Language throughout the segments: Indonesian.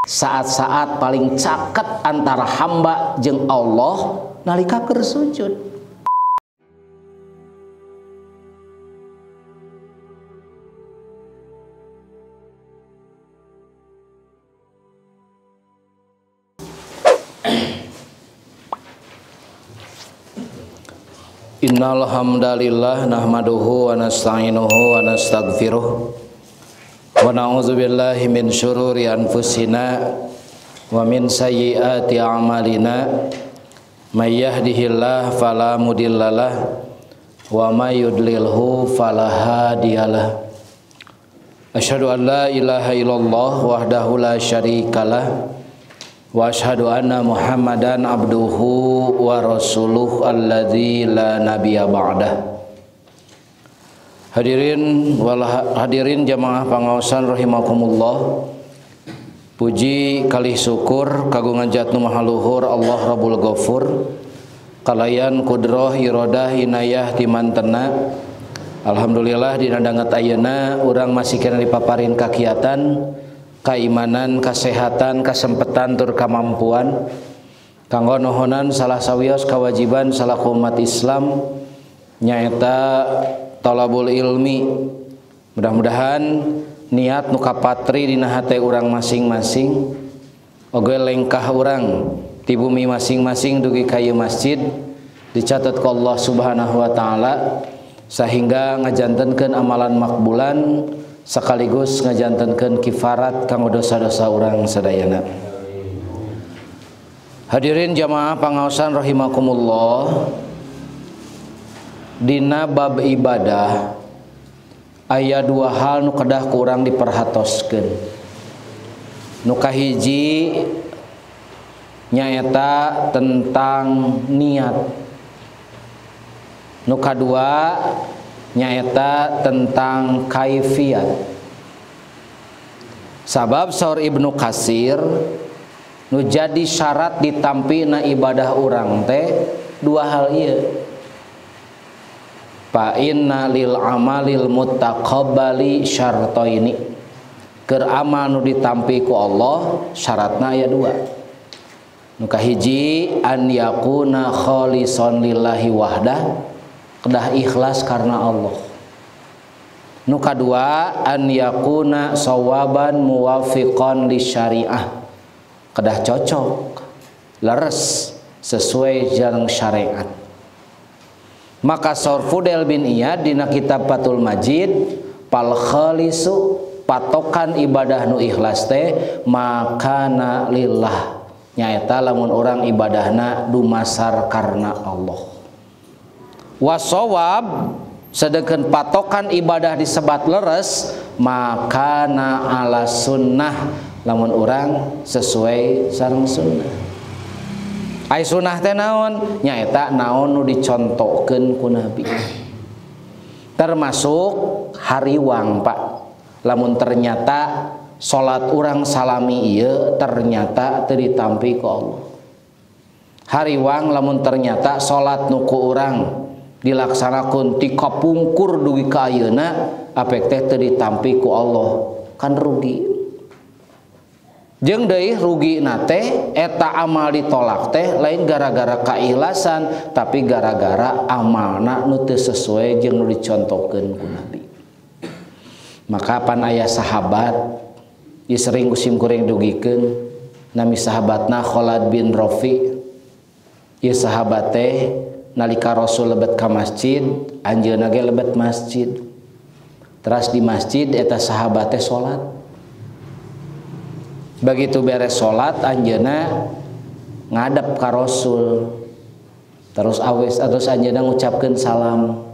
saat-saat paling caket antara hamba jeung Allah nalika keur sujud. Innal hamdalillah nahmaduhu wa nasta'inuhu wa nastaghfiruh wa na'udzu billahi min syururi anfusina wa min sayyiati a'malina may yahdihillahu fala mudhillalah wa may yudlilhu fala hadiyalah. Asyhadu an la ilaha illallah wahdahu la syarikalah wa asyhadu anna Muhammadan abduhu wa rasuluh alladzi la nabiyya ba'dah. Hadirin jamaah pangaosan rahimakumullah. Puji kalih syukur kagungan jatnu maha luhur Allah Rabbul Ghafur kalayan kudroh iradah inayah timantena. Alhamdulillah dina danget ayeuna urang masih kena dipaparin kakiatan, keimanan, kesehatan, kesempatan tur kemampuan kanggo nuhunan salah sawios kewajiban salaku umat Islam nyaeta talabul ilmi. Mudah-mudahan niat nu kapatri dina hate urang masing-masing oge lengkah urang ti bumi masing-masing dugi ka ieu masjid dicatat ku Allah Subhanahu wa taala sehingga ngajantenkeun amalan makbulan sekaligus ngajantenkeun kifarat kanggo dosa-dosa urang sadayana. Hadirin jamaah pangaosan rahimakumullah. Dina bab ibadah aya dua hal nu kedah ku urang diperhatoskeun. Nu kahiji nyaeta tentang niat. Nu kadua nyaeta tentang kaifiat. Sabab saur Ibnu Katsir nu jadi syarat ditampina ibadah urang teh dua hal ieu. Fa inna lil amalil muttaqabbali syartaini. Keur amal nu ditampi ku Allah syaratna aya dua. Nu kahiji an yakuna khalisan lillahi wahdah, kedah ikhlas karena Allah. Nu kadua an yakuna sawaban muwafiqan li syariah, kedah cocok leres sesuai jalan syariat. Maka Saur Fudel bin Iyad dina kitab Fathul Majid pal khalisu patokan ibadah nu ikhlas teh makana lillah nyaeta lamun orang ibadahna dumasar karena Allah. Wasawab sedangkan patokan ibadah disebat leres makana ala sunnah lamun orang sesuai sareng sunnah. Ai sunnah teh naon? Nyaeta naon nu dicontohkeun ku Nabi. Termasuk hariwang Pak. Lamun ternyata salat urang salami ieu ternyata teu ditampi ku Allah. Hariwang lamun ternyata salat nu ku urang dilaksanakeun ti kapungkur dugi ka ayeuna apek teh teu ditampi ku Allah, kan rugi. Jeung deui rugina teh eta amal ditolak teh lain gara-gara kaikhlasan tapi gara-gara amalna nu teu sesuai jeung nu dicontohkeun ku Nabi. Maka pan aya sahabat ieu sering kusim kuring dugikeun nami sahabatna Khalid bin Rafi. Ieu sahabat teh nalika Rasul lebet ka masjid anjeunna ge lebet masjid. Teras di masjid eta sahabat teh salat. Begitu beres salat anjeunna ngadep ka Rasul. Terus anjeunna ngucapkeun salam.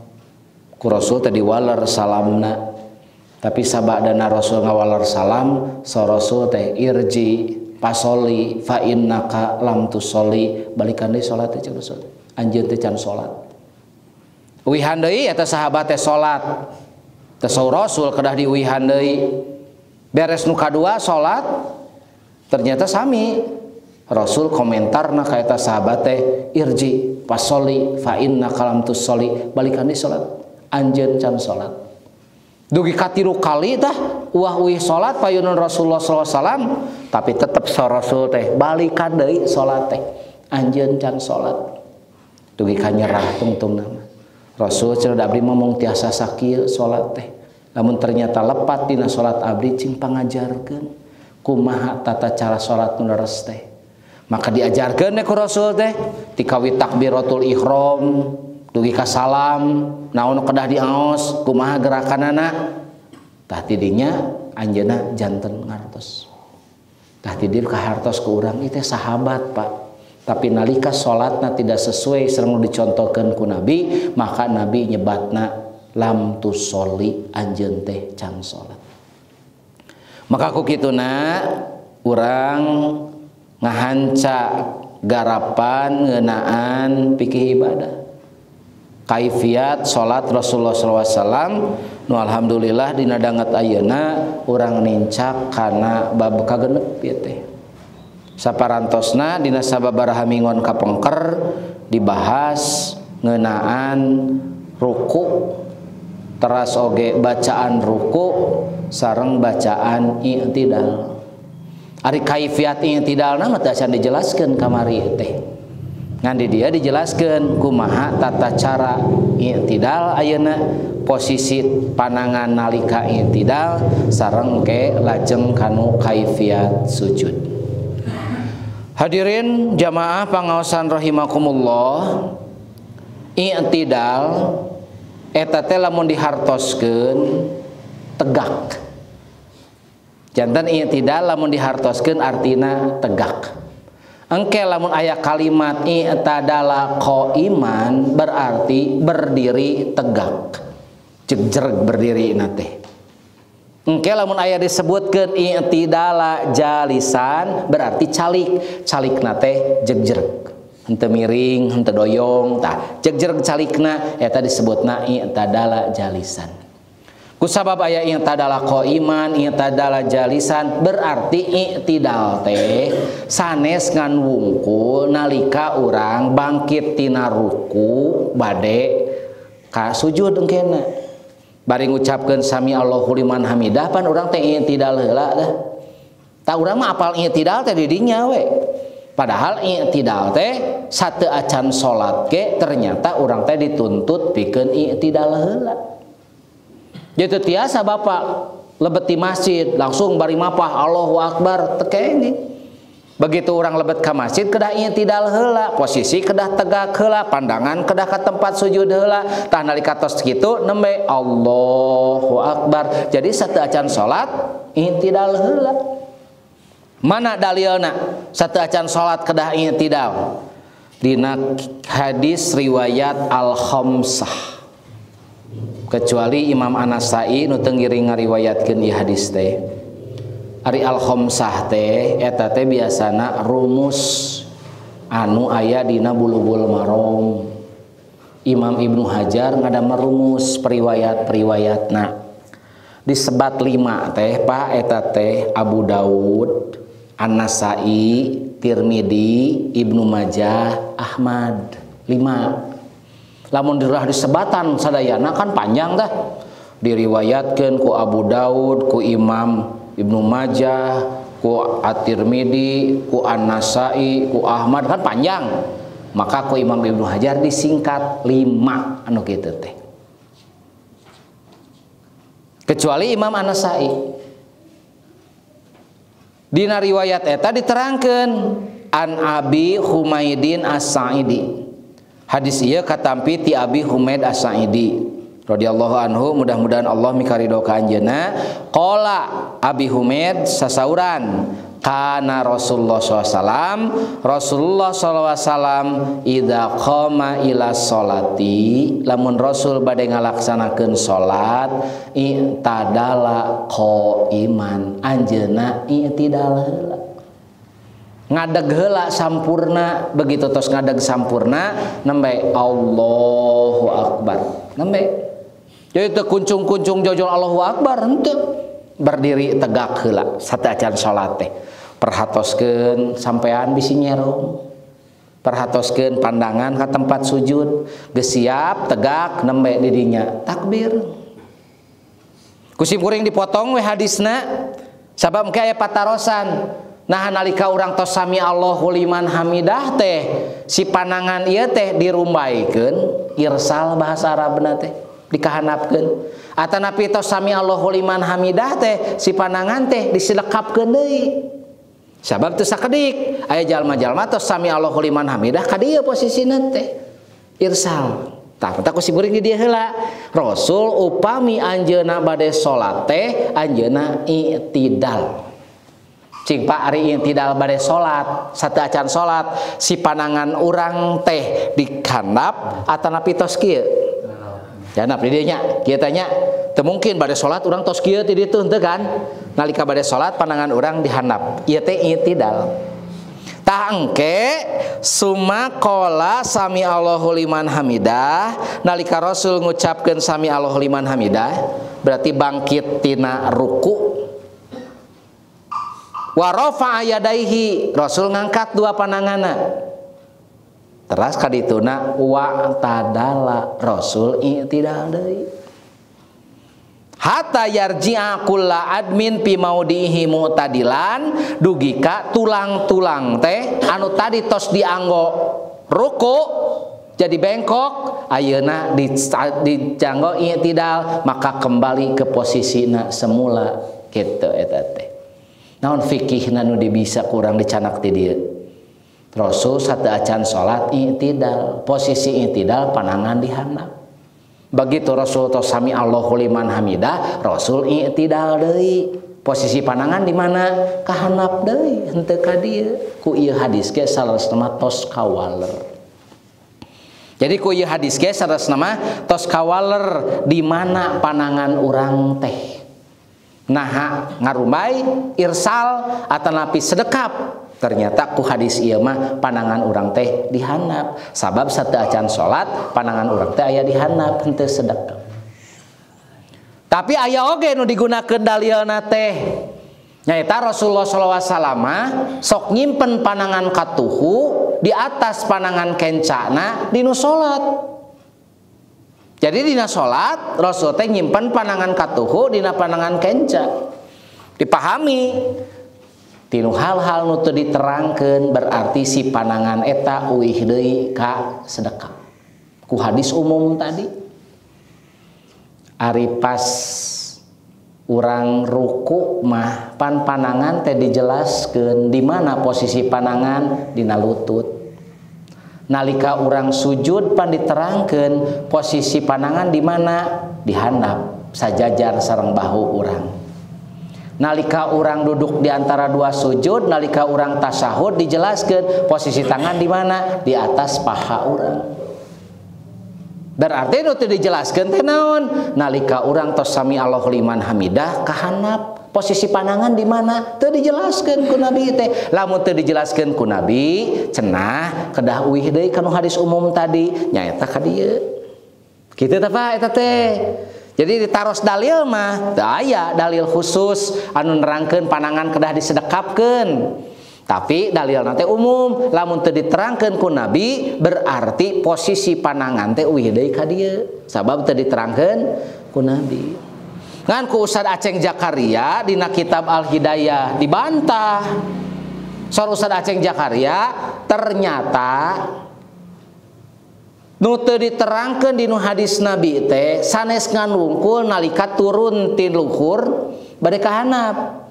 Ku Rasul tadi waler salamna. Tapi sabadana Rasul ngawaler salam, sa Rasul teh irji pasoli fa innaka lam tusolli, balikan deui salat teh Rasul. Anjeun teh can salat. Uwihan deui eta sahabat teh salat. Teh Rasul kedah diuwihan deui. Beres nu kadua salat ternyata sami Rasul komentarna ka eta sahabat teh irji pasoli fa innaka lam tusolli, balikan deui salat. Anjeun can salat. Dugi katilu kali tah uah uih salat payunan Rasulullah SAW tapi tetap sa Rasul teh balikan deui salat teh anjeun can salat dugi ka nyerah tungtungna Rasul cenah abdi ngomong tiasa sakieu salat teh lamun ternyata lepat dina salat abdi cing pangajarkeun kumaha tata cara salat nu leres teh maka diajarkeun ku Rasul teh tikawi takbiratul ihram dugi ka salam naon kedah diaos kumaha gerakanana tah tidinya anjeunna janten ngartos tah tidir kahartos ku urang ieu teh sahabat Pak tapi nalika salatna tidak sesuai sareng dicontohkeun ku Nabi maka Nabi nyebatna lam tusolli anjeun teh can salat maka ku kituna urang ngahanca garapan ngeunaan pikih ibadah kaifiat salat Rasulullah SAW nu alhamdulillah dina danget ayeuna urang nincak kana bab kagenep ieu teh saparantosna dina sababaraha mingon kapengker dibahas ngeunaan ruku teras oge bacaan ruku sareng bacaan i'tidal ari kaifiat i'tidalna mah teu acan dijelaskeun kamari teh ngan di dia dijelaskeun kumaha tata cara i'tidal ayeuna posisi panangan nalika i'tidal sareng ke lajeng kanu kaifiat sujud. Hadirin jamaah pangaosan rahimakumullah i'tidal eta teh lamun dihartoskeun tegak janten i'tidal lamun dihartoskeun artina tegak engke lamun aya kalimat i'tadala qaiman berarti berdiri tegak jegreg berdiri na teh engke lamun aya disebutkeun i'tidala jalisan berarti calikna teh jegreg henteu miring henteu doyong tah jegreg calikna eta disebutna i'tadala jalisan kusabab aya i'tadala qaiman i'tadala jalisan berarti i'tidal teh sanes ngan wungkul nalika urang bangkit tina ruku bade ka sujud engkena bari ngucapkeun sami Allahu liman hamidah pan urang teh i'tidal heula dah tah urang mah apal i'tidal teh di dinya we padahal i'tidal teh sateu acan salat ge ternyata urang teh dituntut pikeun i'tidal heula jadi tiasa bapak lebet di masjid langsung bari mapah Allahu Akbar teu kenging begitu orang lebet ka masjid kedah i'tidal heula posisi kedah tegak heula pandangan kedah ka tempat sujud heula tah nalika tos kitu nembe Allahu Akbar jadi sateu acan salat i'tidal heula mana dalilna sateu acan salat kedah i'tidal dina hadis riwayat al-khamsah kecuali Imam An-Nasai nu teu ngiring ngariwayatkeun ieu hadis teh ari al-khamsah teh eta teh biasana rumus anu aya dina Bulughul Maram Imam Ibnu Hajar ngadamel rumus periwayat-periwayatna disebat 5 teh Pak eta teh Abu Daud An-Nasai Tirmidzi Ibnu Majah Ahmad 5 lamun dirah disebatan sadayana kan panjang dah diriwayatkeun ku Abu Daud ku Imam Ibnu Majah ku At-Tirmidzi ku An-Nasai ku Ahmad kan panjang maka ku Imam Ibnu Hajar disingkat 5 anu kitu teh kecuali Imam An-Nasai dina riwayat eta diterangkeun an Abi Humaidin As-Sa'idi hadis ieu katampi ti Abi Humaid As-Sa'idi radhiyallahu anhu mudah-mudahan Allah mikaridho ka anjeunna qala Abi Humaid sasauran kana Rasulullah SAW Rasulullah SAW idza qama ila sholati lamun Rasul bade ngalaksanakeun salat i'tadala qaiman anjeunna i'tidal heula ngadeg heula sampurna begitu tos ngadeg sampurna nembe Allahu Akbar nembe jadi teu kuncung-kuncung jojol Allahu Akbar henteu berdiri tegak heula sateu acan salat teh perhatoskeun sampean bisi nyerong perhatoskeun pandangan ka tempat sujud geus siap tegak nembe di dinya takbir kusim kuring dipotong we hadisna sabab engke aya patarosan Nah nalika urang tos sami Allahu liman hamidah teh si panangan ieu teh dirumbaikeun, irsal bahasa Arabna teh dikahanapkeun. Atanapi tos sami Allahu liman hamidah teh si panangan teh disilekapkeun deui. Sabab teu sakedik aya jalma-jalma tos sami Allahu liman hamidah ka dieu posisina teh irsal. Tah eta ku si beuring di dieu heula. Rasul upami anjeunna bade salat teh anjeunna i'tidal. Cing Pak ari i'tidal bade salat, sateu acan salat si panangan urang teh dikhandap atanapi tos kieu. Janap di dieu nya, kieu teh nya teu mungkin bade salat urang tos kieu ti ditu henteu kan. Nalika bade salat panangan urang dihandap. Ieu teh i'tidal. Tah engke sumaqala sami Allahu liman hamidah nalika Rasul ngucapkeun sami Allahu liman hamidah berarti bangkit tina ruku. Wa rafa'a yadaihi Rasul ngangkat dua pananganna. Teras kadituna wa tadala Rasul i'tidal deui. Hatta yarji'a kulla admin pi maudihi mu'tadilan dugika tulang-tulang teh anu tadi tos dianggo ruku jadi bengkok ayeuna dijanggo i'tidal maka kembali ke posisina semula kitu eta teh. Naon fikihna nu dibisa kurang dicanak ti dieu. Rasul sateu acan salat i'tidal, posisi i'tidal panangan dihandap. Begitu Rasul tos sami Allahu liman hamidah, Rasul i'tidal deui. Posisi panangan di mana? Kahandap deui, henteu ka dieu. Ku ieu hadis ge saresna tos kawaler. Jadi ku ieu hadis ge saresna tos kawaler di mana panangan urang teh. Naha ngarumbay, irsal atanapi sedekap. Ternyata ku hadis ieu mah panangan urang teh dihandap. Sabab sateu acan salat panangan urang teh aya dihandap henteu sedekap. Tapi aya oge nu digunakeun dalilna teh. Nyaeta Rasulullah sallallahu alaihi wasallam sok nyimpen panangan katuhu di atas panangan kencana dinu salat. Jadi dina salat Rasul teh nyimpen panangan katuhu dina panangan kenca. Dipahami tinu hal-hal nu teu diterangkeun berarti si panangan eta uih deui ka sedekah. Ku hadis umum tadi. Ari pas urang ruku mah panangan teh dijelaskeun di mana posisi panangan dina lutut. Nalika urang sujud pan diterangkeun posisi panangan di mana dihandap sajajar sareng bahu urang. Nalika urang duduk di antara dua sujud, nalika urang tasyahud dijelaskeun posisi tangan di mana di atas paha urang. Berarti nu teu dijelaskeun teh naon? Nalika urang tos sami Allahu liman hamidah kahandap posisi panangan di mana teu dijelaskeun ku Nabi teh. Lamun teu dijelaskeun ku Nabi cenah kedah uih deui kana hadis umum tadi nyaeta ka dieu. Kitu teh Pak eta teh. Jadi ditaros dalil mah teu aya dalil khusus anu nerangkeun panangan kedah disedekapkeun. Tapi dalil nanti umum, lamun teu diterangkeun ku Nabi berarti posisi panangan teh uih deui ka dieu. Sabab teu diterangkeun ku Nabi. Ngan ku Ustaz Aceng Jakaria dina kitab Al-Hidayah dibantah. Sor Ustaz Aceng Jakaria ternyata nu teu diterangkeun dinu hadis Nabi teh sanes nganungkul nalika turun ti luhur bade kahanap.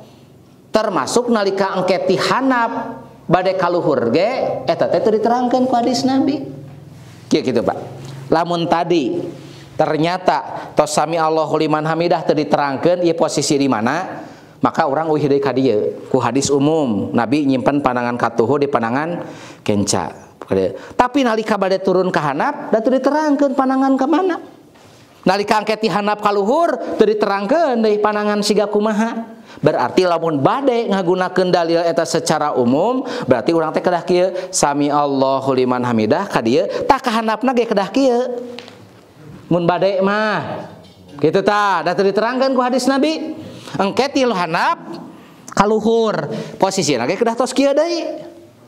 Termasuk nalika engke ti hanap bade kaluhur ge eta teh teu diterangkeun ku hadis Nabi. Kieu kitu Pak. Lamun tadi ternyata tos sami Allahu liman hamidah teu diterangkeun ieu posisi di mana, maka urang uih deui ka dieu ku hadis umum Nabi nyimpen panangan katuhu di panangan kenca. Tapi nalika bade turun ka hanap da teu diterangkeun panangan ka mana. Nalika engke ti hanap kaluhur teu diterangkeun deui panangan siga kumaha. Berarti lamun bade ngagunakeun dalil eta secara umum berarti urang teh kedah kieu sami Allahu liman hamidah ka dieu tah kahanapna ge kedah kieu. Mun bade mah kitu tah da teu diterangkeun ku hadis Nabi. Engke ti hanap kaluhur posisina ge kedah tos kieu deui.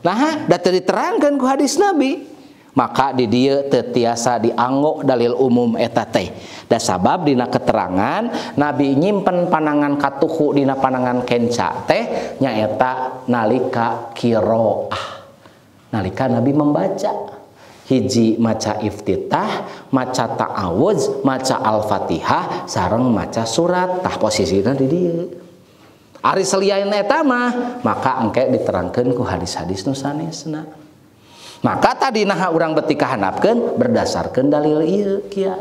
Nah, da teu diterangkeun ku hadis Nabi. maka di dieu teu tiasa dianggo dalil umum eta teh. Da sabab dina keterangan Nabi nyimpen panangan katuhu dina panangan kenca teh nyaeta nalika qiraah, nalika Nabi membaca hiji maca iftitah, maca ta'awuz, maca al-fatihah sareng maca surat. Tah posisina di dieu. Ari selian eta mah maka engke diterangkeun ku hadis-hadis nu sanesna. Maka tadi naha urang beuti kahandapkeun berdasarkan dalil ieu kieu.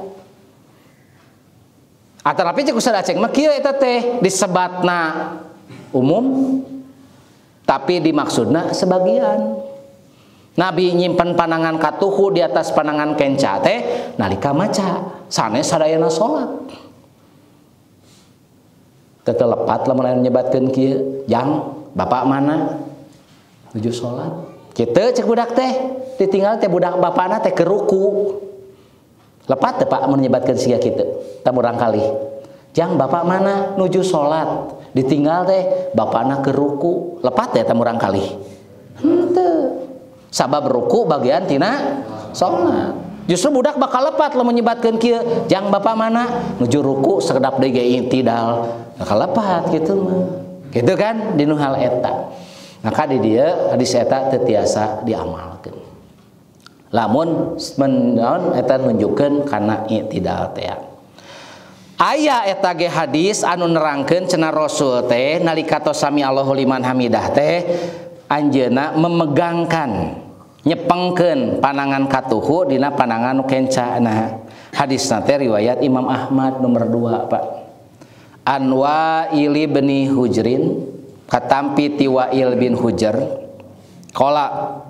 Atanapi cek usah cek mah kieu eta teh disebatna umum tapi dimaksudna sebagian. Nabi nyimpen panangan katuhu di atas panangan kenca teh nalika maca sanes sadayana salat. Teu lepat lamun aya nyebatkeun kieu, "Jang, bapak mana?" Nuju salat. Kitu cek budak teh ditinggal teh budak bapana teh ke ruku. Lepat teh Pak mun nyebatkeun siga kitu. Tah urang kali. "Jang, bapak mana?" Nuju salat. Ditinggal teh bapana ke ruku. Lepat teh tah urang kali. Henteu. Sabab ruku bagian tina salat. Justru budak bakal lepat lamun nyebatkeun kieu, "Jang, bapak mana?" Nuju ruku sakedap deui ge i'tidal. Bakal lepat kitu mah. Kitu kan dinu hal eta. Maka di dia hadis eta teu tiasa diamalkeun. Lamun menaon eta nunjukkeun kana i'tidal teh. Aya eta ge hadis anu nerangkeun cenah Rasul teh nalika tos sami Allahu liman hamidah teh anjeunna memegangkan nyepengkeun panangan katuhu dina panangan nu kencana. Hadisna teh riwayat Imam Ahmad nomor 2, Pak. Anwa'il bin Hujrin katampi ti Wa'il bin Hujr qala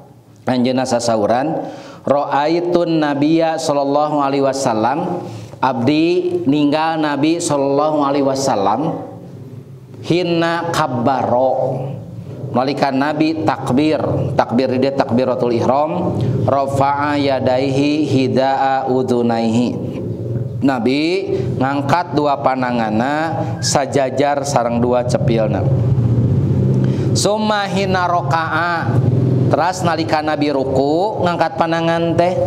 anjeunna sasauran ra'aitun nabiyya sallallahu alaihi wasallam abdi ninggal Nabi sallallahu alaihi wasallam hina kabbaro nalika Nabi takbir dia takbiratul ihram rafa'a yadaihi hidaa udunaihi Nabi ngangkat dua pananganna sajajar sareng dua cepilna. Summa hina roka'a teras nalika Nabi ruku ngangkat panangan teh.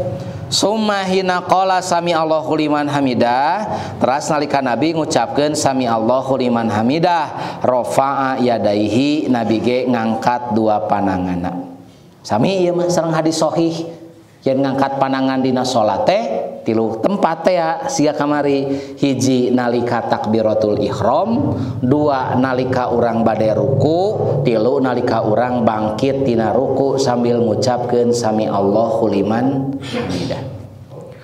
Summa hina qala sami Allahu liman hamidah teras nalika Nabi ngucapkeun sami Allahu liman hamidah rafa'a yadaihi Nabi ge ngangkat dua pananganna. Sami ieu mah sareng hadis sahih yen ngangkat panangan dina salat teh tilu tempat teh ya siga kamari. Hiji nalika takbiratul ihram, dua nalika urang bade ruku, tilu nalika urang bangkit tina ruku sambil ngucapkeun sami Allahu liman hamidah.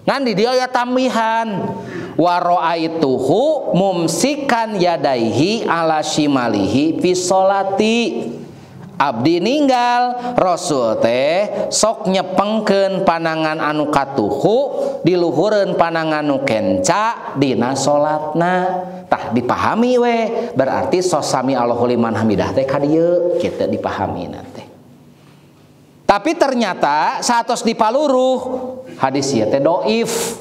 Ngan di dieu aya tambihan wa ra'aituhu mumsikan yadaihi ala shimalihi fi sholati. Abdi ninggal Rasul teh sok nyepengkeun panangan anu katuhu di luhureun panangan nu kenca dina salatna. Tah dipahami we berarti sos sami Allahu liman hamidah teh ka dieu kitu dipahami teh. Tapi ternyata satos dipaluruh hadis ieu teh dhaif.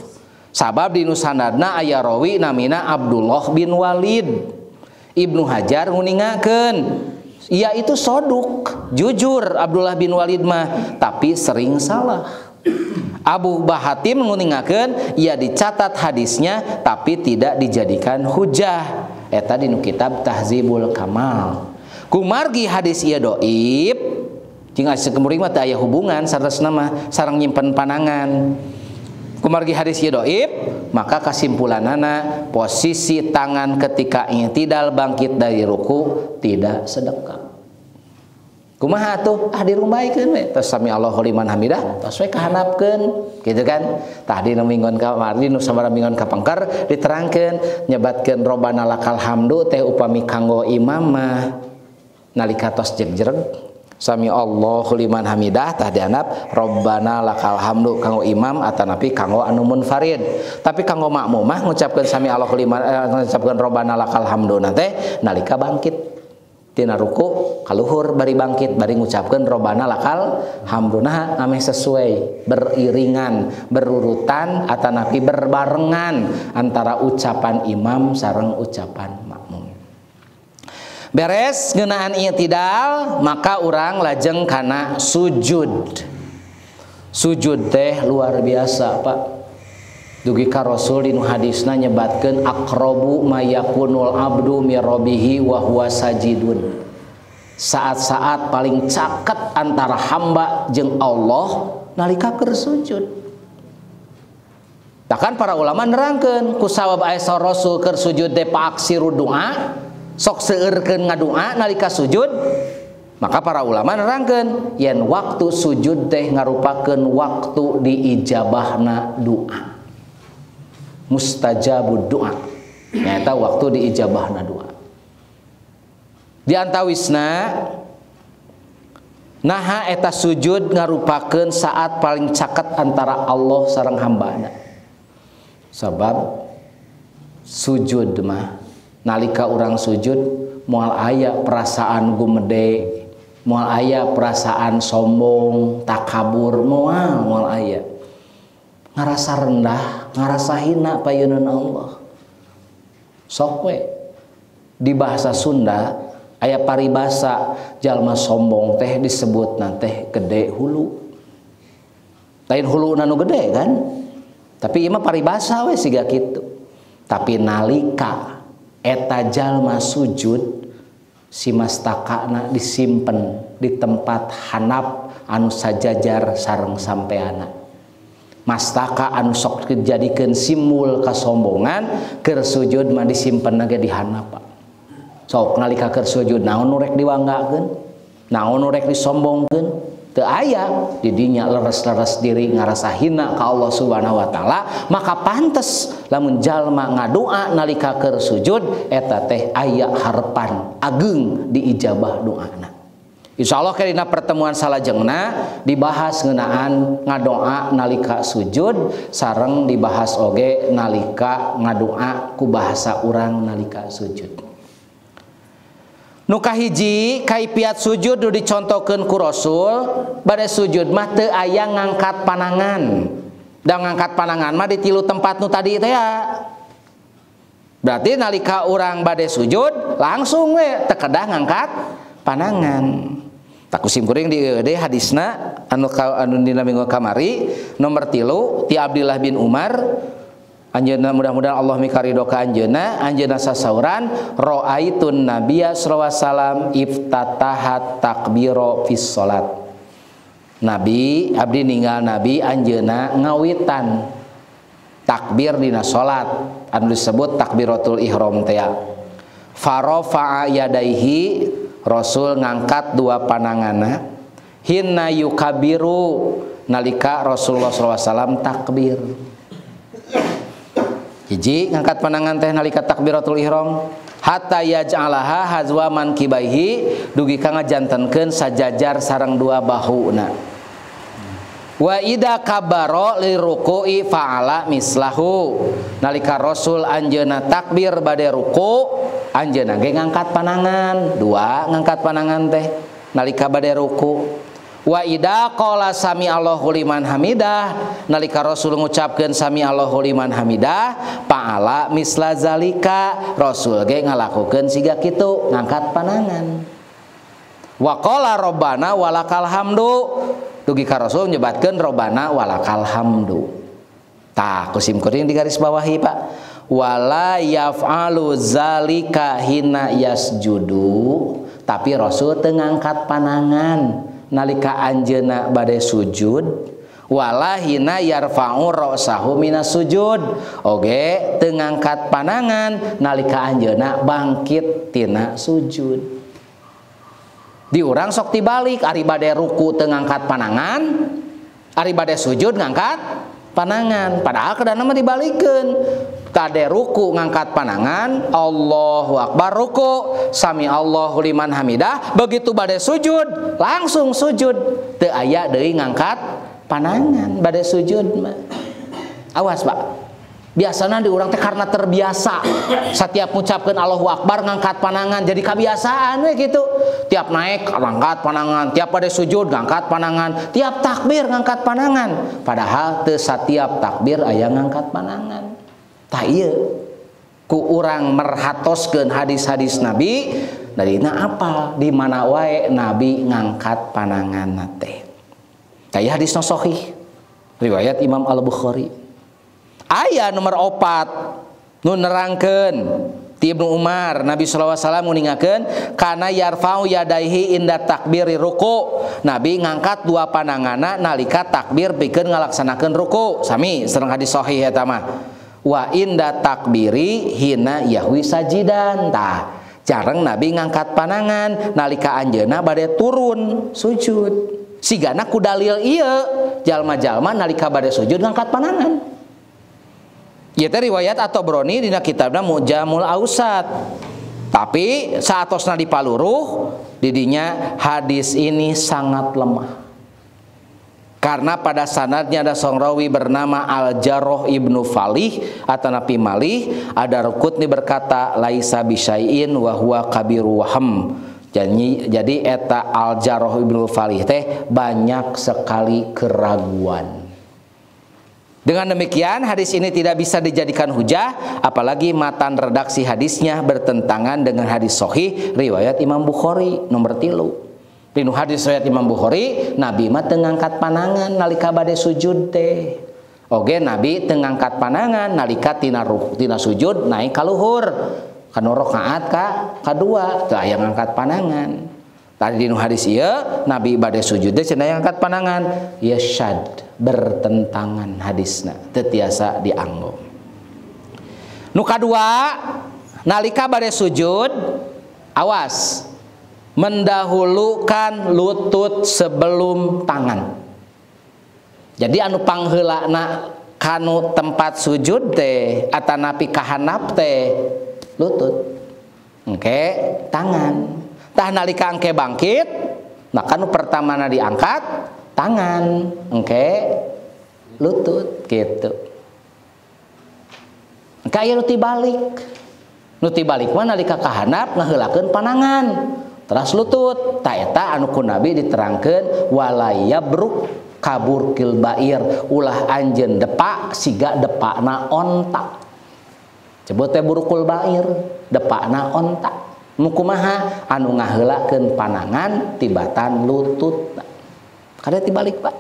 Sabab di sanadna aya rawi namina Abdullah bin Walid. Ibnu Hajar nguningakeun ia itu soduk, jujur Abdullah bin Walid mah, tapi sering salah. Abu Bahatim nguningakeun ia dicatat hadisnya tapi tidak dijadikan hujah. Eta dinu kitab Tahzibul Kamal. Kumargi hadis ieu dhaif, cing asa kemeuring mah teu aya hubungan saresna mah sareng nyimpen panangan. Kumargi hadis ieu dhaif, maka kesimpulanana posisi tangan ketika i'tidal bangkit dari ruku tidak sedekap. Kumaha atuh? Dirumbaikeun we. Tos sami Allahu liman hamidah, tos we kahandapkeun, kitu kan? Tah dina minggon ka mardi nu sabaraha minggon ka pengker diterangkeun nyebatkeun Robbana lakal hamdu teh upami kanggo imam mah nalika tos jegreg sami Allahu liman hamidah tah dianap Robbana lakal hamdu kanggo imam atanapi kanggo anu munfarid. Tapi kanggo makmum mah ngucapkeun sami Allahu liman ngucapkeun Robbana lakal hamdu teh nalika bangkit tina ruku kaluhur bari bangkit bari ngucapkeun Robbana lakal hamdu. Nah ameh sesuai beriringan berurutan atanapi berbarengan antara ucapan imam sareng ucapan makmum. Beres ngeunaan i'tidal maka urang lajeng kana sujud. Sujud teh luar biasa Pak. Dugi ka Rasul dinu hadisna nyebatkeun aqrabu mayakunul abdu mi rabbihi wa huwa sajidun. Saat-saat paling caket antara hamba jeung Allah nalika keur sujud. Bahkan para ulama nerangkeun ku sabab aya Rasul keur sujud teh paaksiru doa, sok seueurkeun ngadoa nalika sujud. Maka para ulama nerangkeun yen waktu sujud teh ngarupakeun waktu diijabahna doa. Mustajabud doa. Nyata waktu diijabahna doa. Di antawisna naha eta sujud ngarupakeun saat paling caket antara Allah sareng hambana. Sabab sujud mah nalika urang sujud moal aya perasaan gumede, moal aya perasaan sombong, takabur, moal aya. Ngarasa rendah, ngarasa hina payeunan Allah. Sok we di bahasa Sunda aya paribasa jalma sombong teh disebutna teh gede hulu. Lain hulu nu gede kan? Tapi ieu mah paribasa we siga kitu. Tapi nalika eta jalma sujud si mastakana disimpen di tempat handap anu sajajar sareng sampeana. Mastaka anu sok dijadikeun simbol kasombongan keur sujud mah disimpen ge di handap Pak. Sok nalika keur sujud naon nu rek diwanggakeun, naon nu rek disombongkeun, teu aya di dinya leres-leres diri ngarasa hina ka Allah Subhanahu wa taala, maka pantes lamun jalma ngadoa nalika keur sujud eta teh aya harepan ageung diijabah doana. Insyaallah dina pertemuan salajengna dibahas ngeunaan ngadoa nalika sujud sareng dibahas oge nalika ngadoa ku bahasa urang nalika sujud. Nu kahiji kaifiat sujud nu dicontohkeun ku Rasul bade sujud mah teu aya ngangkat panangan. Da ngangkat panangan mah di tilu tempat nu tadi teh ya. Berarti nalika urang bade sujud langsung we teu kedah ngangkat panangan. Tak kusim kuring di hadisna anu dina minggu kamari nomor 3 ti Abdullah bin Umar. Anjeunna mudah-mudahan Allah mikaridho ka anjeunna sasauran ra'aitun nabiyya sallallahu alaihi wasallam iftatahat takbiro fis salat. Nabi abdi ninggal nabi anjeunna ngawitan takbir dina salat anu disebut takbiratul ihram teh. Farafa'a yadaihi Rasul ngangkat dua pananganna hinna yukabiru nalika Rasulullah SAW takbir. Hiji ngangkat panangan teh nalika takbiratul ihram hatta yaj'alaha hazwa mankibaihi dugi ka ngajantenkeun sajajar sareng dua bahuna. Wa ida kabaro li ruku'i fa'ala mislahu nalika Rasul anjeunna takbir bade ruku anjeunna ge ngangkat panangan dua ngangkat panangan teh nalika bade ruku. Wa ida qala sami Allahu liman hamidah nalika Rasul ngucapkeun sami Allahu liman hamidah fa'ala misla zalika Rasul ge ngalakukeun siga kitu ngangkat panangan. Wa qala rabbana walakal hamdu dugi ka Rasul nyebatkeun robbana walakal hamdu. Tah kusim kuring di garis bawahi Pak. Wala yaf'alu zalika hina yasjudu tapi Rasul teu ngangkat panangan nalika anjeunna bade sujud wala hina yarfa'u ra'sahu minas sujud oge teu ngangkat panangan nalika anjeunna bangkit tina sujud. Di urang sok tibalik ari bade ruku teu ngangkat panangan ari bade sujud ngangkat panangan padahal keudana mah dibalikeun kade ruku ngangkat panangan Allahu akbar ruku sami Allahu liman hamidah begitu bade sujud langsung sujud teu aya deui ngangkat panangan bade sujud mah. Awas Pak, biasana di urang teh karena terbiasa setiap ngucapkeun Allahu akbar ngangkat panangan jadi kebiasaan we gitu. Tiap naik ngangkat panangan, tiap pada sujud ngangkat panangan, tiap takbir ngangkat panangan. Padahal teu satiap takbir aya ngangkat panangan. Tah ieu ku urang merhatoskeun hadis-hadis Nabi darina apa di mana wae Nabi ngangkat pananganna teh. Tah ieu hadisna sahih. riwayat Imam Al-Bukhari. Aya nomor 4 nu nerangkeun ti Ibnu Umar, Nabi sallallahu alaihi wasallam nguningakeun kana yarfa'u yadaihi inda takbiri ruku. Nabi ngangkat dua pandanganna nalika takbir pikeun ngalaksanakeun ruku. Sami sareng hadis sahih eta mah. Wa inda takbiri hina yahwi sajidan. Tah, jarang Nabi ngangkat pandangan nalika anjeunna bade turun sujud. Sigana ku dalil ieu jalma-jalma nalika bade sujud ngangkat pandangan. Ieu teh riwayat At-Tabrani dina kitabna Mu'jamul Awsat. Tapi saatosna dipaluruh didinya hadis ini sangat lemah. Karena pada sanadnya ada seorang rawi bernama Al-Jarrah Ibnu Falih atau Nabi Malih, ada Rukutni berkata laisa bisyai'in wa huwa kabiru waham. Jadi eta Al-Jarrah Ibnu Falih teh banyak sekali keraguan. Dengan demikian hadis ini tidak bisa dijadikan hujah, apalagi matan redaksi hadisnya bertentangan dengan hadis sahih riwayat Imam Bukhari nomor 3. Dinu hadis riwayat Imam Bukhari, Nabi mah teu ngangkat pandangan nalika bade sujud teh. Oge Nabi teu ngangkat pandangan nalika tina sujud naik ka luhur. Kana rakaat kadua teu aya ngangkat pandangan. Tadi dinu hadis ieu Nabi bade sujud teh cenah ngangkat pandangan, ya syad bertentangan hadisna teu tiasa dianggo. Nu kadua, nalika bade sujud awas mendahulukan lutut sebelum tangan. Jadi anu pangheulana kanu tempat sujud teh atanapi kahanap teh lutut, engke tangan. Tah nalika engke bangkit, nah kanu pertamana diangkat tangan, engke lutut gitu. Engke aya nu tibalik. Nu tibalik mah nalika kahanap ngaheulakeun panangan. Teras lutut, ta eta anu ku Nabi diterangkeun walayabruk kaburkil bair, ulah anjeun depak siga depakna onta. Cepet teh burukul bair, depakna onta. Nu kumaha anu ngaheulakeun panangan tibatan lutut. Kada tibalik, Pak.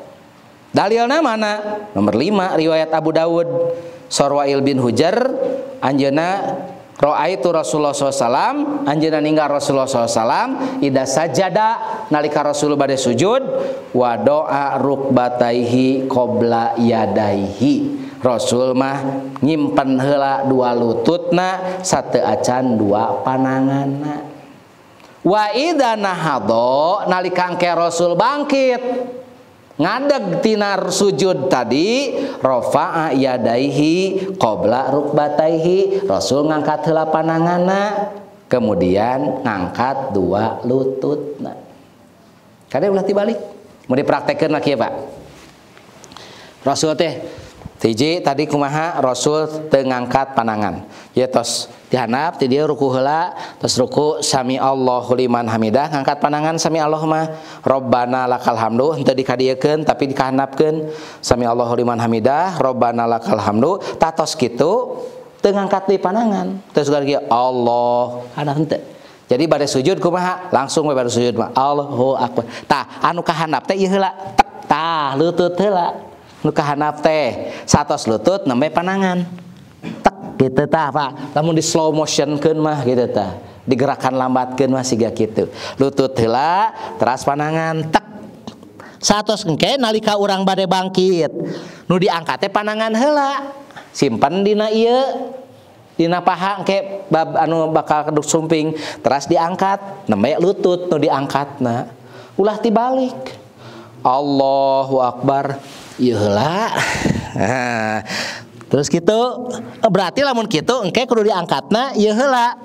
Dalilna mana? Nomor 5 riwayat Abu Dawud, Sarwail bin Hujar anjeunna Ra'aitu Rasulullah SAW, anjeunna ninggal Rasulullah SAW ida sajada nalika Rasul bade sujud wa doa rukbataihi qabla yadaihi. Rasul mah nyimpen heula dua lututna sateu acan dua pananganna. Wa idza nahadha nalika engke Rasul bangkit ngadeg tina sujud tadi rafa'a yadaihi qabla rukbataihi, Rasul ngangkat heula pananganna kemudian ngangkat dua lututna. Kada ulah tibalik. Mau dipraktekeun lagi ya, Pak. Rasul teh hiji tadi kumaha Rasul teu ngangkat panangan. Ya tos dihandap ti dieu ruku heula, tos ruku sami Allahu liman hamidah ngangkat panangan sami Allah mah Rabbana lakal hamdu henteu dikadiekeun tapi dikahandapkeun sami Allahu liman hamidah Rabbana lakal hamdu. Tatos kitu teu ngangkat di panangan. Terus lagi Allah ada henteu. Jadi bade sujud kumaha? Langsung we bade sujud mah Allahu akbar. Tah anu kahandap teh ieu heula. Tah lutut heula. Nu kahandap teh satos lutut nembe panangan. Tek gitu tah, Pak. Lamun di slow motionkeun mah gitu tah. Digerakan lambatkeun mah siga kitu. Lutut heula, teras panangan tek. Satos engke nalika urang bade bangkit, nu diangkat teh panangan heula. Simpen dina ieu. Dina paha engke bab anu bakal keduk sumping, teras diangkat, nembe lutut nu diangkatna. Ulah tibalik. Allahu akbar. Ieu heula. Terus gitu berarti lamun kitu engke kudu diangkatna ieu heula.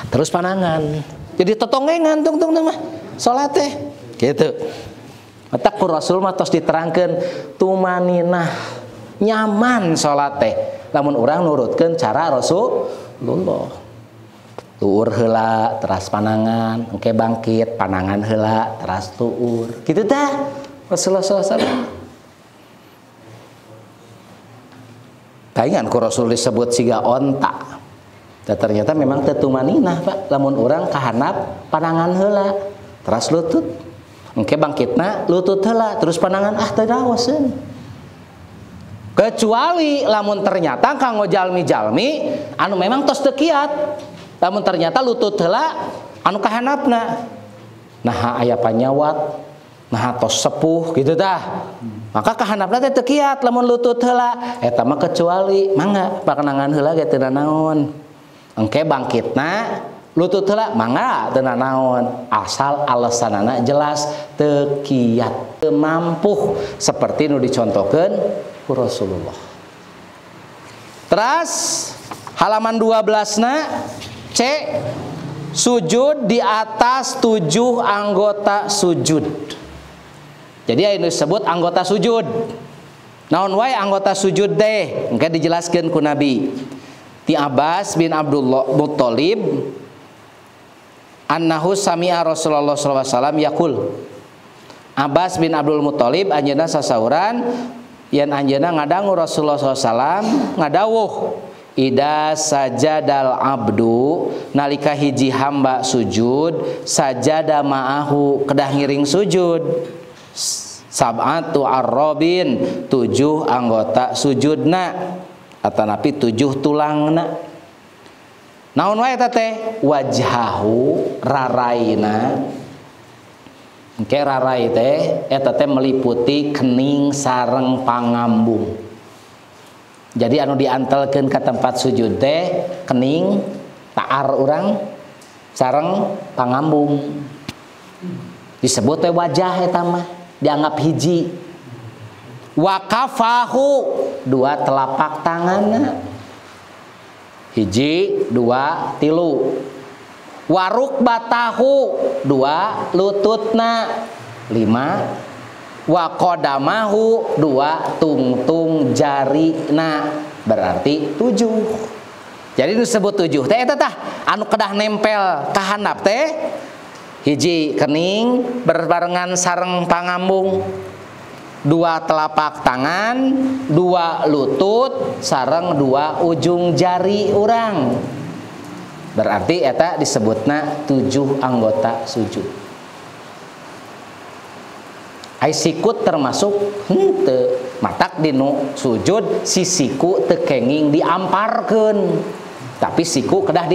Terus panangan. Jadi tetonggengan tong mah salat teh. Gitu. Matak ku Rasul mah tos diterangkeun tumaninah nyaman salat teh. Lamun urang nurutkeun cara Rasulullah. Tuur heula, teras panangan, engke bangkit, panangan heula, teras tuur. Kitu teh Rasulullah SAW. Taingan ku Rasul disebut siga onta. Dan ternyata memang tetumaninah, Pak. Lamun urang kahanap panangan heula, teras lutut. Engke bangkitna lutut heula, terus panangan teu daoseun. kecuali lamun ternyata kanggo jalmi-jalmi anu memang tos teu kiat, lamun ternyata lutut heula anu kahandapna nah aya panyawat nah tos sepuh gitu tah, maka kahandapna teh teu kiat lamun lutut heula eta mah kecuali mangga pakenangan heula ge teu naon engke bangkitna lutut heula mangga teu naon asal alesanana jelas teu kiat teu mampu seperti nu dicontohkeun ku Rasulullah. Terus halaman 12-na C, sujud di atas 7 anggota sujud. Jadi anu disebut anggota sujud. Naon wae anggota sujud teh? Engke dijelaskeun ku Nabi. Ti Abbas bin Abdullah Muttalib annahu sami'a Rasulullah sallallahu alaihi wasallam yaqul. Abbas bin Abdul Muttalib anjeunna sasauran yen anjeunna ngadangu Rasulullah sallallahu alaihi wasallam ngadawuh ida sajadal abdu nalika hiji hamba sujud sajada ma'ahu kedah ngiring sujud sab'atu arrobin 7 anggota sujudna atanapi 7 tulangna naon wae eta teh wajhahu raraina engke rarai teh eta teh meliputi kening sareng pangambung. Jadi anu diantelkeun ka tempat sujud teh kening taar urang sareng pangambung. Disebut teh wajah eta mah dianggap hiji. Wa kafahu 2 telapak tanganna. Hiji, 2, 3. Waruk batahu 2 lututna 5 wa qadamahu 2 tungtung jarina berarti 7. Jadi disebut 7 teh eta tah anu kedah nempel ka handap teh hiji kening berbarengan sareng pangambung 2 telapak tangan 2 lutut sareng 2 ujung jari urang. Berarti eta disebutna 7 anggota sujud. Ai sikut termasuk henteu matak dinu sujud si siku teu kenging diamparkeun. Tapi siku kedah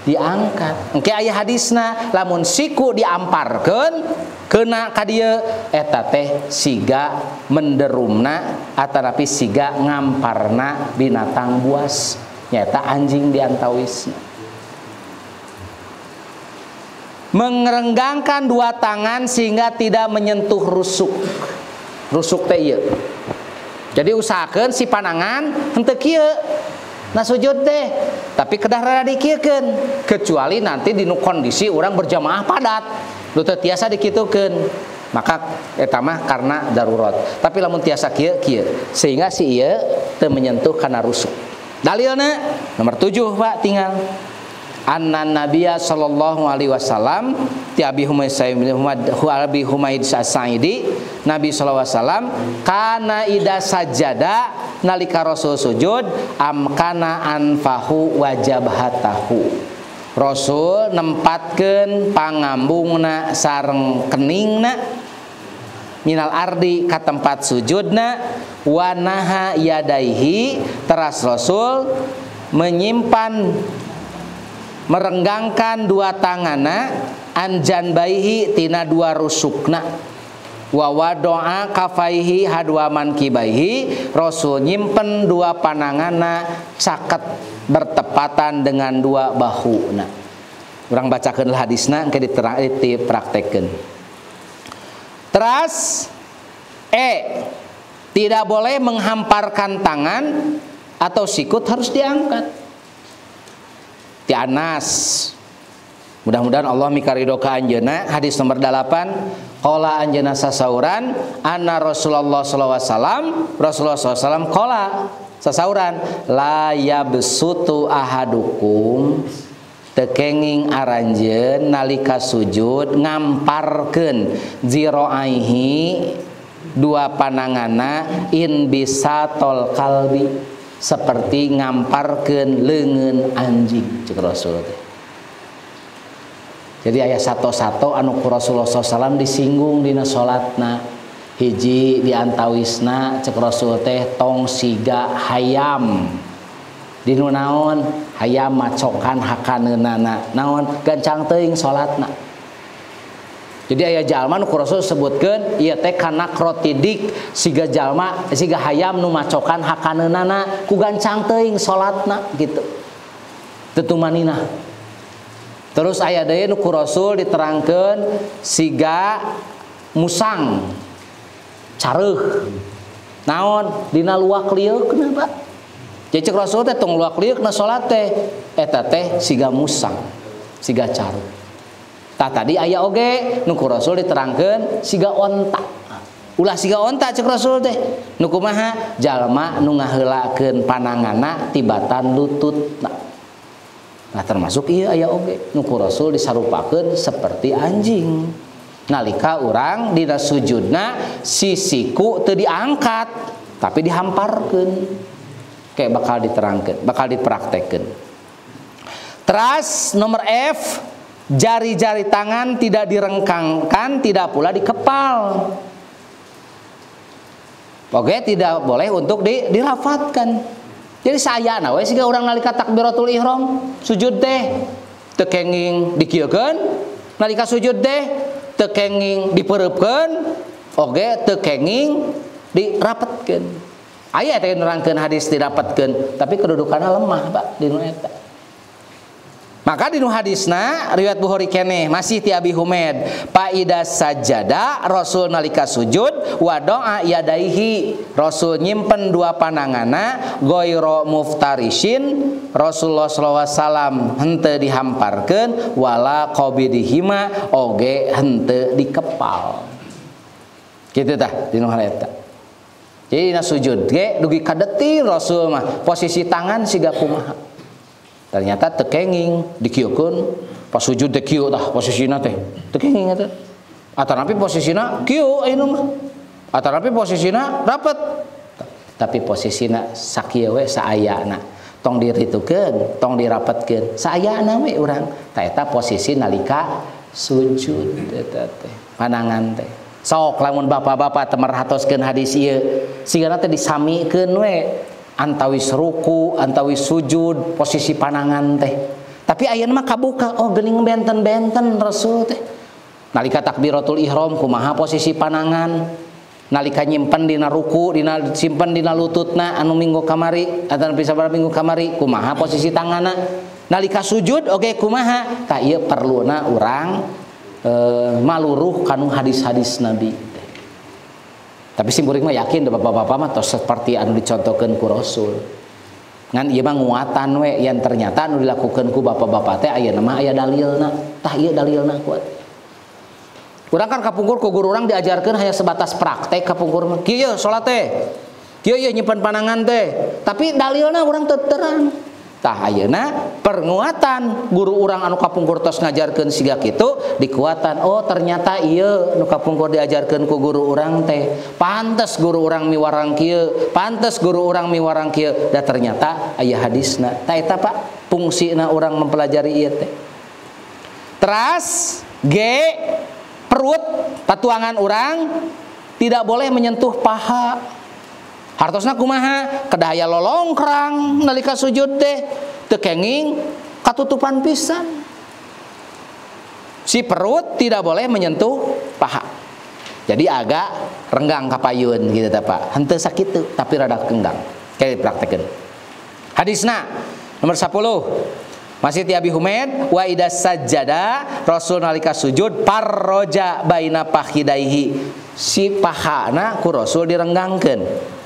diangkat. Engke aya hadisna lamun siku diamparkeun keuna ka dieu eta teh siga menderumna atanapi siga ngamparna binatang buas nyaeta anjing diantawisna. Mengerenggangkan 2 tangan sehingga tidak menyentuh rusuk. Rusuk teh ieu. Jadi usahakeun si panangan henteu kieu. Nah sujud teh, tapi kedah rada dikieukeun. Kecuali nanti di kondisi urang berjamaah padat. Nu teu tiasa dikitukeun. Maka eta mah karena darurat. Tapi lamun tiasa kieu sehingga si ieu teu menyentuh kana rusuk. Dalilna nomor 7 Pak tinggal. Anna Nabiya sallallahu alaihi wasallam ti Abi Humaid As-Sa'idi Nabi sallallahu alaihi wasallam kana ida sajada nalika Rasul sujud amkana anfahu wajabhatahu Rasul nempatkeun pangambungna sareng keningna minal ardi ka tempat sujudna wa naha yadaihi teras Rasul menyimpan merenggangkan 2 tanganna anjan baihi tina 2 rusukna wa wadoa kafaihi hadwa mankibaihi Rasul nyimpen 2 pananganna caket bertepatan dengan 2 bahuna. Urang bacakeun hadisna engke dipraktekkeun. Terus tidak boleh menghamparkan tangan atau sikut harus diangkat. Ti Anas mudah-mudahan Allah mikaridho ka anjeunna hadis nomor 8 qala anjeunna sasauran anna Rasulullah sallallahu alaihi wasallam Rasulullah sallallahu alaihi wasallam qala sasauran la yabsutu ahadukum tekenging aranjeun nalika sujud ngamparkeun ziraihi 2 pananganna in bisatol kalbi seperti ngamparkeun leungeun anjing cek Rasul teh. Jadi aya sato-sato anu ku Rasulullah SAW disinggung dina salatna hiji diantawisna cek Rasul teh tong siga hayam dinu naon hayam macokan hakaneunana naon gancang teuing salatna. Jadi aya jalma nu ku Rasul sebutkeun ieu teh kana krotidik siga jalma siga hayam nu macokan hakaneunana ku gancang teuing salatna gitu. Teu tumanina. Terus aya deui nu ku Rasul diterangkeun siga musang careuh naon dina luak lieukeun Pak. Jadi cek Rasul teh tong luak lieukeun salat teh eta teh siga musang siga careuh. Tah tadi aya oge nu ku Rasul diterangkeun siga onta. Ulah siga onta cek Rasul teh. Nu kumaha? Jalma nu ngaheulakeun pananganna tibatan lututna. Nah termasuk ieu aya oge nu ku Rasul disarupakeun seperti anjing. Nalika urang dina sujudna sisiku teu diangkat tapi dihamparkeun. Kayak bakal diterangkeun, bakal dipraktekkeun. Terus nomor F, jari-jari tangan tidak direngkangkan, tidak pula dikepal. Oke, tidak boleh untuk dirafatkan. Jadi sayana we siga urang nalika takbiratul ihram sujud teh teu kenging dikieukeun, nalika sujud teh teu kenging dipereupkeun, oge teu kenging dirapetkeun. Aya teh nerangkeun hadis dirapetkeun, tapi kedudukanna lemah Pak di nu eta. Maka di nu hadisna riwayat Bukhari keneh masih ti Abi Humaid fa idza sajada Rasul nalika sujud wa doa yadaihi Rasul nyimpen dua pananganna ghairu muftarishin Rasulullah sallallahu alaihi wasallam henteu dihamparkeun wala qabidihima oge henteu dikepal. Kitu tah di nu eta. Jadi dina sujud ge dugi kadetil Rasul mah posisi tangan siga kumaha. Ternyata tekenging dikieukeun pas sujud teh kieu tah posisina teh tekenging eta atanapi posisina kieu ayeuna mah atanapi posisina rapet tapi posisina sakieu we saayana tong diritukeun tong dirapetkeun saayana we urang tah eta posisi nalika sujud eta teh panangan teh sok lamun bapak-bapak teu merhatoskeun hadis ieu sigana teh disamikeun we antawis ruku, antawis sujud, posisi panangan teh. Tapi ayeuna mah kabuka, oh geuning benten-benten Rasul teh. Nalika takbiratul ihram kumaha posisi panangan? Nalika nyimpen dina ruku, dina simpen dina lututna anu minggu kamari, atawa sabaraha minggu kamari, kumaha posisi tanganna? Nalika sujud oge kumaha? Tah ieu perluna urang maluruh kanu hadis-hadis Nabi. Tapi simpuring mah yakin bapak-bapak mah tos seperti anu dicontohkeun ku Rasul. Ngan ieu mah nguatan we yang ternyata anu dilakukeun ku bapak-bapak teh ayeuna mah aya dalilna. Tah ieu dalilna kuat. Urang kan kapungkur ku guru urang diajarkeun hanya sebatas praktek kapungkur mah. Kieu salat teh. Kieu nyimpen panangan teh. Tapi dalilna urang teu terang. Tah ayeuna pernuatan guru urang anu kapungkur tos ngajarkeun siga kitu dikuatan oh ternyata ieu nu kapungkur diajarkeun ku guru urang teh pantes guru urang miwarang kieu pantes guru urang miwarang kieu da ternyata aya hadisna tah eta Pak fungsina urang mempelajari ieu teh. Teras G perut patuangan urang tidak boleh menyentuh paha. Hartosna kumaha kedaya lolongkrang nalika sujud teh teu kenging katutupan pisan. Si perut tidak boleh menyentuh paha. Jadi agak renggang kapayun gitu tah Pak. Henteu sakitu tapi rada kenggang. Kayak dipraktekeun. Hadisna nomor 10. Masih ti Abi Humaid wa idza sajada Rasul nalika sujud parroja baina fakhidaihi. Si pahana ku Rasul direnggangkeun.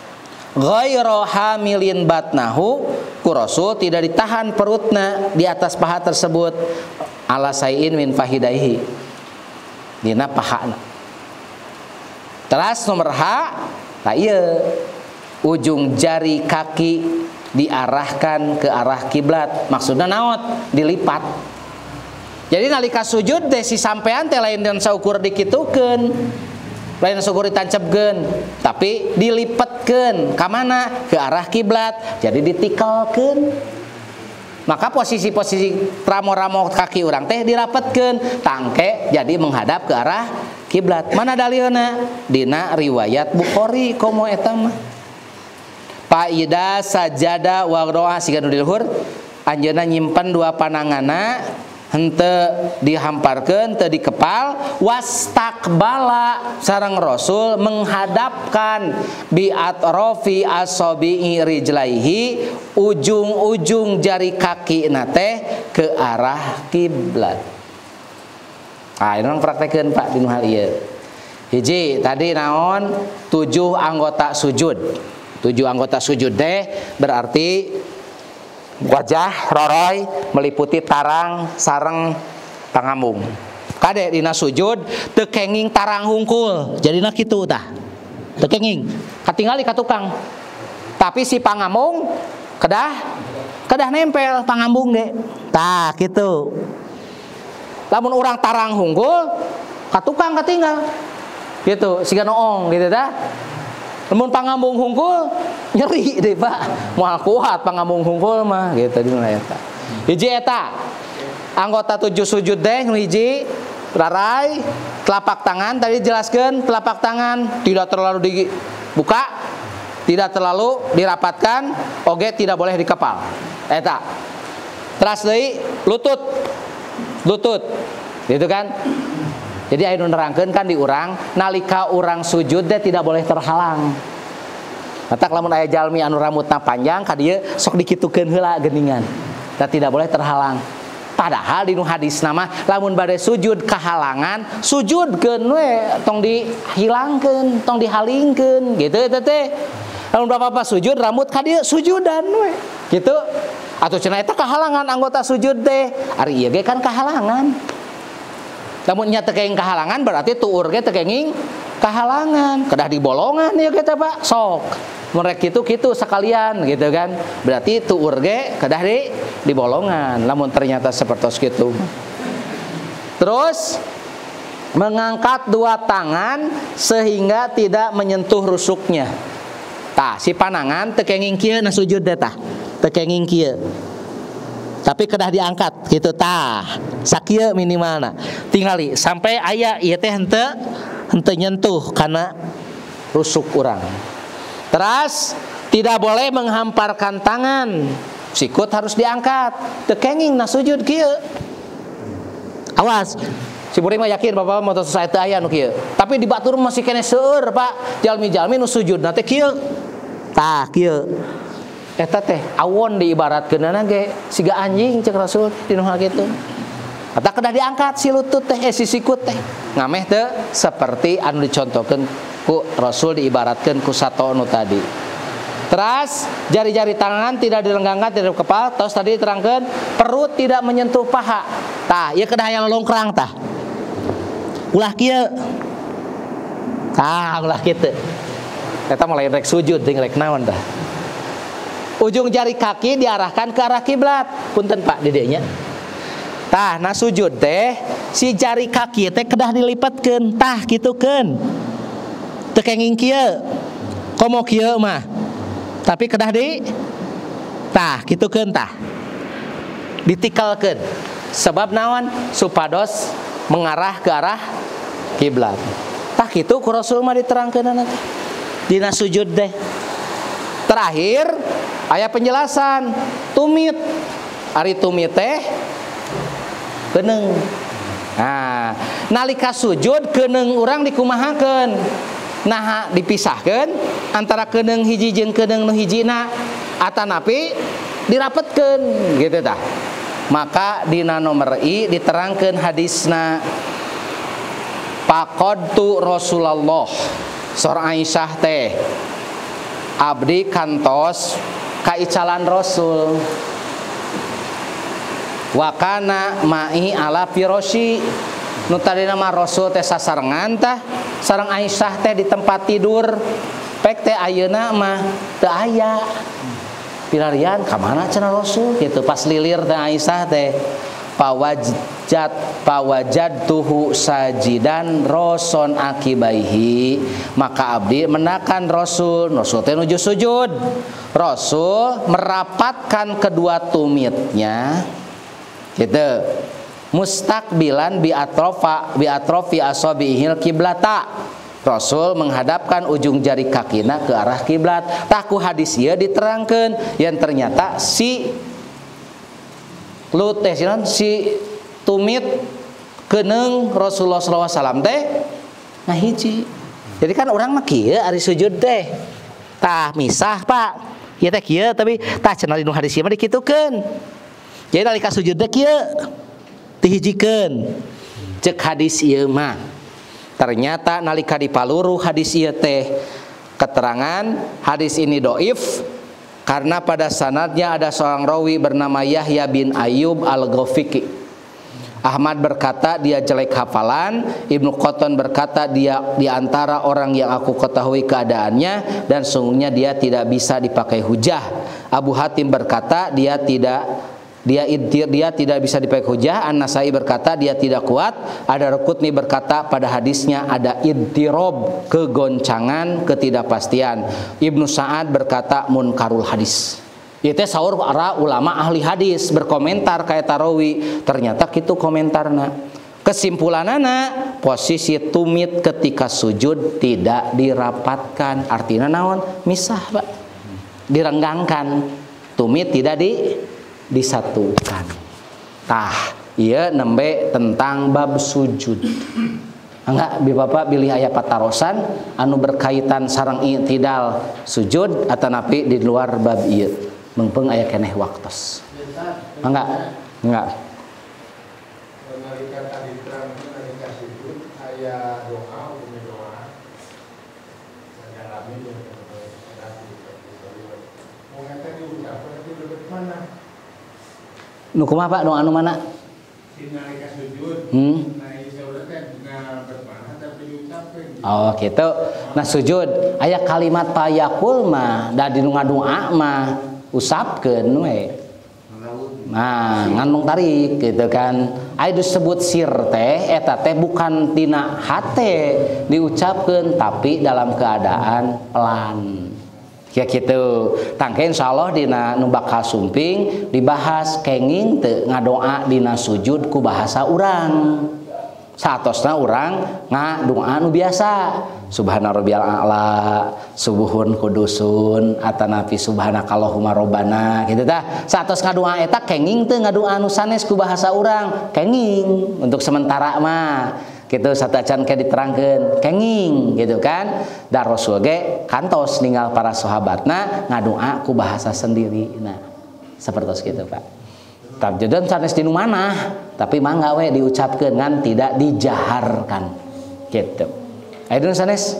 Ghairu hamilin batnahu ku Rasul tidak ditahan perutna di atas paha tersebut ala sayin min fahidaihi dina pahana. Teras nomor H tah ieu ujung jari kaki diarahkan ke arah kiblat maksudna naon dilipat. Jadi nalika sujud teh si sampean teh lain dan saukur dikitukeun lain syukur ditancapkeun tapi dilipetkeun ka mana ke arah kiblat jadi ditikalkeun maka posisi-posisi ramo-ramo kaki urang teh dirapetkeun tangke jadi menghadap ke arah kiblat. Mana dalilna? Dina riwayat Bukhari komo eta mah. Faida sajada wa roa siga nu di luhur anjeunna nyimpen dua pananganna henteu dihamparkeun teu dikepal wastaqbala sareng Rasul menghadapkan bi atrofi asabi'i rijlaihi ujung-ujung jari kaki teh ke arah kiblat. Ah ini orang praktekeun Pak dinu hal ieu. Hiji tadi naon 7 anggota sujud. 7 anggota sujud teh berarti wajah roroy meliputi tarang sareng pangambung. Kade dina sujud teu kenging tarang hungkul. Jadina kitu tah. Teu kenging. Katingali ka tukang. Tapi si pangambung kedah nempel pangambung ge. Tah kitu. Lamun urang tarang hungkul ka tukang katinggal. Gitu, siga noong gitu tah. Lamun pangambung hungkul nyeri deh Pak, moal kuat pangambung hungkul mah gitu di mana eta. Hiji eta anggota 7 sujud teh hiji rarai telapak tangan tadi jelaskeun telapak tangan tidak terlalu dibuka, tidak terlalu dirapatkan, oge tidak boleh dikepal. Eta. Terus deui lutut. Gitu kan? Jadi anu nerangkeun kan di urang nalika urang sujud teh tidak boleh terhalang. Matak lamun aya jalmi anu rambutna panjang ka dieu sok dikitukeun heula geuningan. Da tidak boleh terhalang. Padahal di nu hadisna mah lamun bade sujud kahalangan, sujudkeun we tong dihilangkeun, tong dihalingkeun gitu eta teh. Lamun bapak-bapak sujud rambut ka dieu sujudan we. Gitu. Atuh cenah eta kahalangan anggota sujud teh. Ari ieu ge kan kahalangan. Lamun nya teu kenging kahalangan berarti tuur ge teu kenging kahalangan. Kedah di bolongan ya kita Pak. Sok. Mun rek kitu sekalian gitu kan. Berarti tuur ge kedah di bolongan. Lamun ternyata sapertos kitu. Terus mengangkat dua tangan sehingga tidak menyentuh rusuknya. Tah, si panangan teu kenging kieu na sujud teh tah. Teu kenging kieu. Tapi kedah diangkat gitu tah sakieu minimalna tingali sampai aya ieu teh henteu nyentuh kana rusuk urang. Terus tidak boleh menghamparkan tangan, sikut harus diangkat teu kenging na sujud kieu. Awas si murid mah yakin bapak mau selesai teu aya nu kieu tapi di batur masih kene seueur Pak jalmi-jalmi nu sujudna teh kieu tah kieu. Eta teh awon diibaratkeunana ge siga anjing cek Rasul dinu hal kitu. Eta kedah diangkat si lutut teh si sikut teh. Ngameh teu saperti anu dicontohkeun ku Rasul diibaratkeun ku sato nu tadi. Terus jari-jari tangan tidak dilenggangkan tidak kepal, terus tadi diterangkeun perut tidak menyentuh paha. Tah, ieu kedah aya longkrang tah. Ulah kieu. Tah, ulah kitu. Eta mulai rek sujud ting rek naon tah. Ujung jari kaki diarahkan ke arah kiblat. Punten Pak dedenya. Tah, na sujud teh si jari kaki teh kedah dilipatkeun, tah kitukeun. Teu kenging kieu. Komo kieu mah. Tapi kedah tah kitukeun tah. Ditikalkeun. Sebab naon? Supados mengarah ke arah kiblat. Tah kitu ku Rasul mah diterangkeunana teh. Dina sujud teh. Terakhir aya penjelasan tumit. Ari tumit teh keneung. Nah, nalika sujud keneung urang dikumahakeun. Nah, dipisahkeun antara keneung hiji jeung keneung nu hijina atanapi dirapetkeun gitu tah. Maka dina nomor I diterangkeun hadisna faqadtu Rasulullah Sor Aisyah teh abdi kantos kaicalan Rasul wakana ma'i ala firosi nu tadi nama Rasul teh sasarengan tah sareng Aisyah teh di tempat tidur pek teh ayeuna mah teu aya pilarian ka mana cenah Rasul kitu pas lilir teh Aisyah teh pawajadtuhu sajidan roson akibaihi maka abdi menakan Rasul teh nuju sujud. Rasul merapatkan kedua tumitnya gitu Mustaqbilan bi atrofi asabi'il kiblata. Rasul menghadapkan ujung jari kakina ke arah kiblat. Taku hadis ieu diterangkeun yang ternyata si lut si tumit keneung Rasulullah SAW teh ngahiji. Jadi kan orang mah kieu ari sujud teh tah misah Pak. Ieu teh kieu tapi tah cenah dinu hadis ieu mah dikitukeun. Jadi nalika sujud teh kieu dihijikeun. Cek hadis ieu mah. Ternyata nalika dipaluru hadis ieu teh keterangan hadis ini dhaif karena pada sanadnya ada seorang rawi bernama Yahya bin Ayyub al-Ghafiqi. Ahmad berkata dia jelek hafalan, Ibnu Qattan berkata dia diantara orang yang aku ketahui keadaannya dan sungguhnya dia tidak bisa dipakai hujah. Abu Hatim berkata dia tidak bisa dipakai hujah. An-Nasai berkata dia tidak kuat. Ad-Darqutni berkata pada hadisnya ada idtirob, kegoncangan, ketidakpastian. Ibnu Sa'ad berkata munkarul hadis. Itu saur para ulama ahli hadis berkomentar kayak tarawi. Ternyata kitu komentarna. Kesimpulanana posisi tumit ketika sujud tidak dirapatkan. Artinya naon? Misah, Pak. Direnggangkan. Tumit tidak disatukan. Tah, iya nembe tentang bab sujud. Enggak, Bapak pilih aya patarosan anu berkaitan sareng i'tidal sujud atanapi di luar bab ieu. Mengpeung aya keneh waktos. Enggak. Nalika tadi terang nalika sujud aya doa. Sadalami mau eta diucapkeun di leuweut mana? Nu kumaha Pak, doa anu mana? Di nalika sujud. Nah, saudara teh bermanah tapi diucapkeun. Oh, gitu. Nah, sujud aya kalimat tayakul mah da dinu ngadoa mah usapkeun we. Nah, ngandung tarik gitu kan. Aya disebut sir teh eta teh bukan tina hate diucapkeun tapi dalam keadaan pelan. Ya gitu. Tangke insyaallah dina nu bakal sumping dibahas kenging teu ngadoa dina sujud ku bahasa urang. Satosna urang ngadoa nu biasa. Subhana rabbiyal a'la, subuhun kudusun, atanapi subhanakallahumma rabbana gitu tah. Satos ngadoa eta kenging teu ngadoa nu sanes ku bahasa urang, kenging untuk sementara mah. Gitu satacan ke diterangkeun kenging gitu kan. Da Rasul ge kantos ninggal para sahabatna ngadoa ku bahasa sendiri. Nah, sapertos kitu Pak. Tabjudan sanes dinu manah, tapi mangga we diucapkeun ngan tidak dijaharkan. Gitu. Ayo sanes.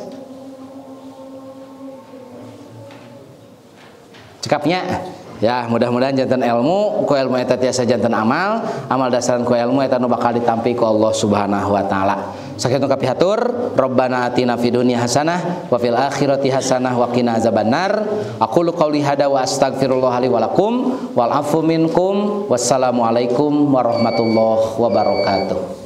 Cekapnya. Ya, mudah-mudahan jantan ilmu, ku ilmu eta tiasa jantan amal dasaran ku ilmu eta nu bakal ditampi ku Allah Subhanahu wa taala. Sakitu kapihatur, Rabbana atina fid dunya hasanah wa fil akhirati hasanah wa qina azabannar. Aqulu qouli hada wa astaghfirullah li wa lakum wal afu minkum. Wassalamu alaikum warahmatullahi wabarakatuh.